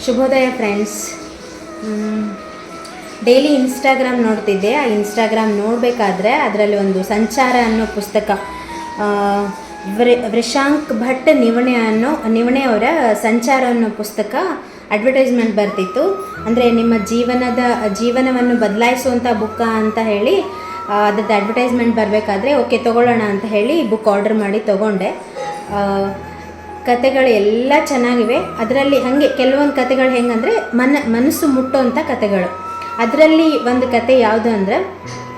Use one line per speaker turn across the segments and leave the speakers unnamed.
ಶುಭೋದಯ friends. Daily Instagram ನೋಡ್ತಿದ್ದೆ. ಆ ಇನ್ಸ್ಟಾಗ್ರಾಮ್ ನೋಡಬೇಕಾದ್ರೆ ಅದರಲ್ಲಿ ಒಂದು ಸಂಚಾರ ಅನ್ನೋ ಪುಸ್ತಕ, ವೃಷಾಂಕ್ ಭಟ್ ನಿವಣೆ ಅವರ ಸಂಚಾರ ಅನ್ನೋ ಪುಸ್ತಕ ಅಡ್ವರ್ಟೈಸ್ಮೆಂಟ್ ಬರ್ತಿತ್ತು. ಅಂದರೆ ನಿಮ್ಮ ಜೀವನವನ್ನು ಬದಲಾಯಿಸುವಂಥ ಬುಕ್ಕ ಅಂತ ಹೇಳಿ ಅದ್ರದ್ದು ಅಡ್ವರ್ಟೈಸ್ಮೆಂಟ್ ಬರಬೇಕಾದ್ರೆ ಓಕೆ ತೊಗೊಳ್ಳೋಣ ಅಂತ ಹೇಳಿ ಬುಕ್ ಆರ್ಡರ್ ಮಾಡಿ ತೊಗೊಂಡೆ. ಕತೆಗಳು ಎಲ್ಲ ಚೆನ್ನಾಗಿವೆ. ಅದರಲ್ಲಿ ಹಾಗೆ ಕೆಲವೊಂದು ಕತೆಗಳು ಹೆಂಗಂದರೆ ಮನಸ್ಸು ಮುಟ್ಟುವಂಥ ಕತೆಗಳು. ಅದರಲ್ಲಿ ಒಂದು ಕತೆ ಯಾವುದು ಅಂದರೆ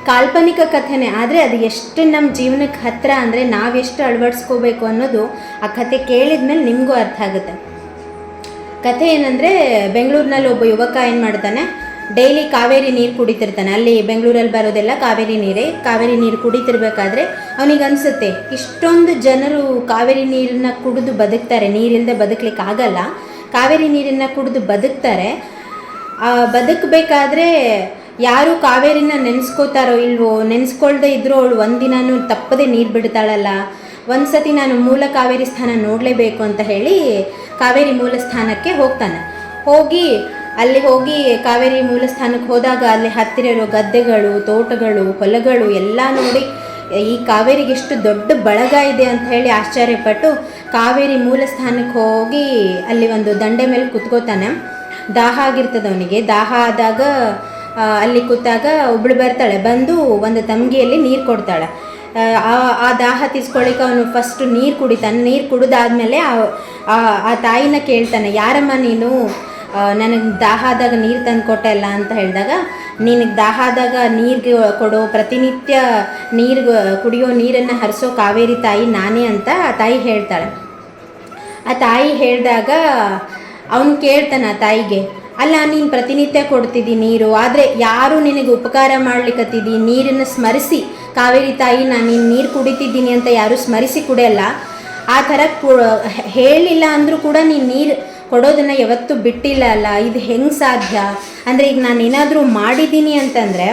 ಕಾಲ್ಪನಿಕ ಕಥೆನೇ, ಆದರೆ ಅದು ಎಷ್ಟು ನಮ್ಮ ಜೀವನಕ್ಕೆ ಹತ್ತಿರ ಅಂದರೆ ನಾವೆಷ್ಟು ಅಳವಡಿಸ್ಕೋಬೇಕು ಅನ್ನೋದು ಆ ಕತೆ ಕೇಳಿದ ಮೇಲೆ ನಿಮಗೂ ಅರ್ಥ ಆಗುತ್ತೆ. ಕತೆ ಏನಂದರೆ, ಬೆಂಗಳೂರಿನಲ್ಲಿ ಒಬ್ಬ ಯುವಕ ಏನು ಮಾಡ್ತಾನೆ, ಡೈಲಿ ಕಾವೇರಿ ನೀರು ಕುಡಿತಿರ್ತಾನೆ. ಅಲ್ಲಿ ಬೆಂಗಳೂರಲ್ಲಿ ಬರೋದೆಲ್ಲ ಕಾವೇರಿ ನೀರೇ. ಕಾವೇರಿ ನೀರು ಕುಡಿತಿರ್ಬೇಕಾದ್ರೆ ಅವನಿಗೆ ಅನಿಸುತ್ತೆ, ಇಷ್ಟೊಂದು ಜನರು ಕಾವೇರಿ ನೀರನ್ನು ಕುಡಿದು ಬದುಕ್ತಾರೆ, ನೀರಿಲ್ಲದೆ ಬದುಕಲಿಕ್ಕೆ ಆಗಲ್ಲ, ಕಾವೇರಿ ನೀರನ್ನು ಕುಡಿದು ಬದುಕ್ತಾರೆ. ಬದುಕಬೇಕಾದ್ರೆ ಯಾರು ಕಾವೇರಿನ ನೆನೆಸ್ಕೋತಾರೋ ಇಲ್ವೋ, ನೆನೆಸ್ಕೊಳ್ದೆ ಇದ್ರೂ ಅವಳು ಒಂದಿನೂ ತಪ್ಪದೆ ನೀರು ಬಿಡ್ತಾಳಲ್ಲ, ಒಂದು ಸತಿ ನಾನು ಮೂಲ ಕಾವೇರಿ ಸ್ಥಾನ ನೋಡಲೇಬೇಕು ಅಂತ ಹೇಳಿ ಕಾವೇರಿ ಮೂಲ ಸ್ಥಾನಕ್ಕೆ ಹೋಗ್ತಾನೆ. ಅಲ್ಲಿ ಹೋಗಿ ಕಾವೇರಿ ಮೂಲ ಸ್ಥಾನಕ್ಕೆ ಹೋದಾಗ ಅಲ್ಲಿ ಹತ್ತಿರ ಇರೋ ಗದ್ದೆಗಳು, ತೋಟಗಳು, ಹೊಲಗಳು ಎಲ್ಲ ನೋಡಿ ಈ ಕಾವೇರಿಗೆ ಎಷ್ಟು ದೊಡ್ಡ ಬಳಗ ಇದೆ ಅಂತ ಹೇಳಿ ಆಶ್ಚರ್ಯಪಟ್ಟು ಕಾವೇರಿ ಮೂಲ ಸ್ಥಾನಕ್ಕೆ ಹೋಗಿ ಅಲ್ಲಿ ಒಂದು ದಂಡೆ ಮೇಲೆ ಕುತ್ಕೋತಾನೆ. ದಾಹ ಆಗಿರ್ತದೆ ಅವನಿಗೆ. ದಾಹ ಆದಾಗ ಅಲ್ಲಿ ಕೂತಾಗ ಒಬ್ಳು ಬರ್ತಾಳೆ, ಬಂದು ಒಂದು ತಂಗಿಯಲ್ಲಿ ನೀರು ಕೊಡ್ತಾಳೆ. ಆ ದಾಹ ತೀರ್ಸ್ಕೊಳ್ಳಿಕ್ಕೆ ಅವನು ಫಸ್ಟು ನೀರು ಕುಡಿತಾನೆ. ನೀರು ಕುಡಿದಾದ್ಮೇಲೆ ಆ ತಾಯಿನ ಕೇಳ್ತಾನೆ, ಯಾರಮ್ಮ ನೀನು, ನನಗೆ ದಾಹ ಆದಾಗ ನೀರು ತಂದು ಕೊಟ್ಟಲ್ಲ ಅಂತ ಹೇಳಿದಾಗ, ನಿನಗೆ ದಾಹ ಆದಾಗ ನೀರಿಗೆ ಕೊಡೋ, ಪ್ರತಿನಿತ್ಯ ಕುಡಿಯೋ ನೀರನ್ನು ಹರಿಸೋ ಕಾವೇರಿ ತಾಯಿ ನಾನೇ ಅಂತ ಆ ತಾಯಿ ಹೇಳ್ತಾಳೆ. ಆ ತಾಯಿ ಹೇಳಿದಾಗ ಅವನು ಕೇಳ್ತಾನೆ ಆ ತಾಯಿಗೆ, ಅಲ್ಲ ನೀನು ಪ್ರತಿನಿತ್ಯ ಕೊಡ್ತಿದ್ದಿ ನೀರು, ಆದರೆ ಯಾರು ನಿನಗೆ ಉಪಕಾರ ಮಾಡ್ಲಿಕ್ಕತ್ತಿದ್ದಿ, ನೀರನ್ನು ಸ್ಮರಿಸಿ ಕಾವೇರಿ ತಾಯಿ ನಾನು ನೀರು ಕುಡಿತಿದ್ದೀನಿ ಅಂತ ಯಾರು ಸ್ಮರಿಸಿ ಕುಡಿಯಲ್ಲ, ಆ ಥರ ಹೇಳಿಲ್ಲ ಅಂದರೂ ಕೂಡ ನೀನು ನೀರು ಕೊಡೋದನ್ನು ಯಾವತ್ತೂ ಬಿಟ್ಟಿಲ್ಲ ಅಲ್ಲ, ಇದು ಹೆಂಗೆ ಸಾಧ್ಯ? ಅಂದರೆ ಈಗ ನಾನು ಏನಾದರೂ ಮಾಡಿದ್ದೀನಿ ಅಂತಂದರೆ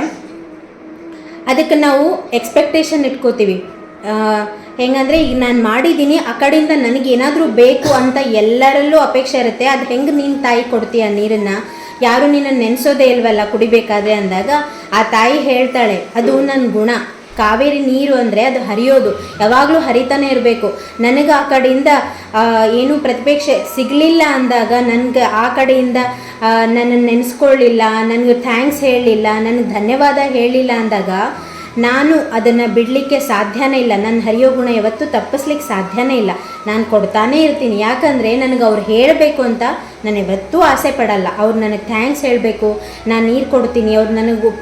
ಅದಕ್ಕೆ ನಾವು ಎಕ್ಸ್ಪೆಕ್ಟೇಷನ್ ಇಟ್ಕೋತೀವಿ. ಹೆಂಗಂದರೆ ಈಗ ನಾನು ಮಾಡಿದ್ದೀನಿ, ಆ ಕಡೆಯಿಂದ ನನಗೇನಾದರೂ ಬೇಕು ಅಂತ ಎಲ್ಲರಲ್ಲೂ ಅಪೇಕ್ಷೆ ಇರುತ್ತೆ. ಅದು ಹೆಂಗೆ ನೀನು ತಾಯಿ ಕೊಡ್ತೀಯ ನೀರನ್ನು? ಯಾರು ನಿನ್ನನ್ನು ನೆನೆಸೋದೇ ಇಲ್ವಲ್ಲ ಕುಡಿಬೇಕಾದ್ರೆ ಅಂದಾಗ ಆ ತಾಯಿ ಹೇಳ್ತಾಳೆ, ಅದು ನನ್ನ ಗುಣ. ಕಾವೇರಿ ನೀರು ಅಂದರೆ ಅದು ಹರಿಯೋದು, ಯಾವಾಗಲೂ ಹರಿತಾನೆ ಇರಬೇಕು. ನನಗೆ ಆ ಕಡೆಯಿಂದ ಏನೂ ಪ್ರತಿಪೇಕ್ಷೆ ಸಿಗಲಿಲ್ಲ ಅಂದಾಗ, ನನಗೆ ಆ ಕಡೆಯಿಂದ ನನ್ನನ್ನು ನೆನೆಸ್ಕೊಳ್ಳಿಲ್ಲ, ನನಗೆ ಥ್ಯಾಂಕ್ಸ್ ಹೇಳಲಿಲ್ಲ, ನನಗೆ ಧನ್ಯವಾದ ಹೇಳಿಲ್ಲ ಅಂದಾಗ ನಾನು ಅದನ್ನು ಬಿಡಲಿಕ್ಕೆ ಸಾಧ್ಯನೇ ಇಲ್ಲ. ನನ್ನ ಹರಿಯೋ ಗುಣ ಯಾವತ್ತೂ ತಪ್ಪಿಸ್ಲಿಕ್ಕೆ ಸಾಧ್ಯನೇ ಇಲ್ಲ. ನಾನು ಕೊಡ್ತಾನೇ ಇರ್ತೀನಿ. ಯಾಕಂದರೆ ನನಗೆ ಅವ್ರು ಹೇಳಬೇಕು ಅಂತ ನಾನು ಯಾವತ್ತೂ ಆಸೆ ಪಡಲ್ಲ. ಅವ್ರು ನನಗೆ ಥ್ಯಾಂಕ್ಸ್ ಹೇಳಬೇಕು, ನಾನು ನೀರು ಕೊಡ್ತೀನಿ, ಅವ್ರು ನನಗೆ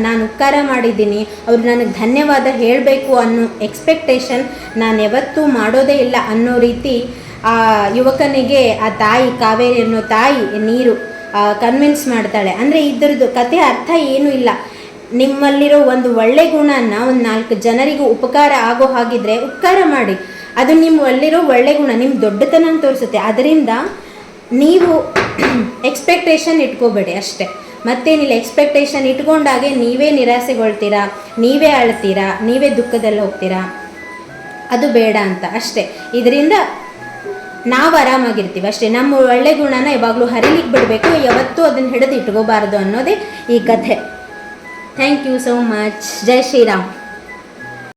ನಾನು ಉಪಕಾರ ಮಾಡಿದ್ದೀನಿ, ಅವ್ರು ನನಗೆ ಧನ್ಯವಾದ ಹೇಳಬೇಕು ಅನ್ನೋ ಎಕ್ಸ್ಪೆಕ್ಟೇಷನ್ ನಾನು ಯಾವತ್ತೂ ಮಾಡೋದೇ ಇಲ್ಲ ಅನ್ನೋ ರೀತಿ ಆ ಯುವಕನಿಗೆ ಆ ತಾಯಿ, ಕಾವೇರಿ ಅನ್ನೋ ತಾಯಿ ನೀರು ಕನ್ವಿನ್ಸ್ ಮಾಡ್ತಾಳೆ. ಅಂದರೆ ಇದರದ್ದು ಕತೆ ಅರ್ಥ ಏನೂ ಇಲ್ಲ. ನಿಮ್ಮಲ್ಲಿರೋ ಒಂದು ಒಳ್ಳೆ ಗುಣನ ಒಂದು 4 ಜನರಿಗೂ ಉಪಕಾರ ಆಗೋ ಹಾಗಿದ್ರೆ ಉಪಕಾರ ಮಾಡಿ. ಅದು ನಿಮ್ಮಲ್ಲಿರೋ ಒಳ್ಳೆ ಗುಣ ನಿಮ್ಮ ದೊಡ್ಡತನ ತೋರಿಸುತ್ತೆ. ಅದರಿಂದ ನೀವು ಎಕ್ಸ್ಪೆಕ್ಟೇಷನ್ ಇಟ್ಕೋಬೇಡಿ ಅಷ್ಟೇ, ಮತ್ತೇನಿಲ್ಲ. ಎಕ್ಸ್ಪೆಕ್ಟೇಷನ್ ಇಟ್ಕೊಂಡಾಗೆ ನೀವೇ ನಿರಾಸೆಗೊಳ್ತೀರಾ, ನೀವೇ ಅಳ್ತೀರಾ, ನೀವೇ ದುಃಖದಲ್ಲಿ ಹೋಗ್ತೀರಾ. ಅದು ಬೇಡ ಅಂತ ಅಷ್ಟೇ. ಇದರಿಂದ ನಾವು ಆರಾಮಾಗಿರ್ತೀವಿ ಅಷ್ಟೇ. ನಮ್ಮ ಒಳ್ಳೆ ಗುಣನ ಯಾವಾಗಲೂ ಹರಿಲಿಕ್ಕೆ ಬಿಡಬೇಕು, ಯಾವತ್ತೂ ಅದನ್ನು ಹಿಡಿದು ಇಟ್ಕೋಬಾರ್ದು ಅನ್ನೋದೇ ಈ ಕಥೆ. Thank you so much. Jai Shriram.